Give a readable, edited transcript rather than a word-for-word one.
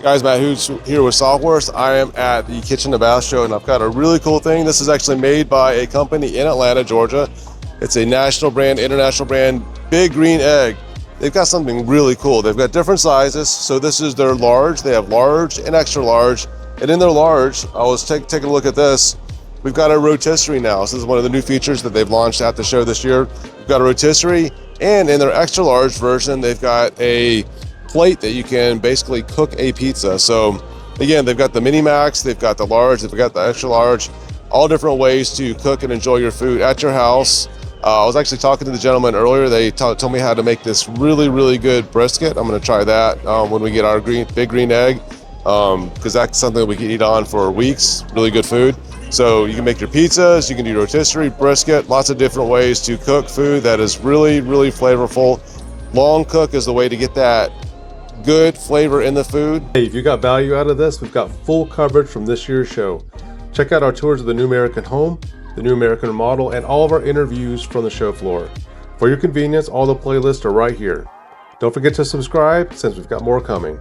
Guys, Matt Hoots here with SawHorse. I am at the Kitchen and Bath Show, and I've got a really cool thing. This is actually made by a company in Atlanta, Georgia. It's a national brand, international brand, Big Green Egg. They've got something really cool. They've got different sizes. So this is their large. They have large and extra large. And in their large, I was taking a look at this. We've got a rotisserie now. So this is one of the new features that they've launched at the show this year. We've got a rotisserie, and in their extra large version, they've got a plate that you can basically cook a pizza. So again, they've got the mini max, they've got the large, they've got the extra large, all different ways to cook and enjoy your food at your house. I was actually talking to the gentleman earlier. They told me how to make this really good brisket. I'm going to try that when we get our Big Green Egg, because that's something that we can eat on for weeks. Really good food. So you can make your pizzas, you can do rotisserie, brisket, lots of different ways to cook food that is really flavorful. Long cook is the way to get that good flavor in the food. Hey, if you got value out of this, we've got full coverage from this year's show. Check out our tours of the new American home, the new American model, and all of our interviews from the show floor. For your convenience, all the playlists are right here. Don't forget to subscribe, since we've got more coming.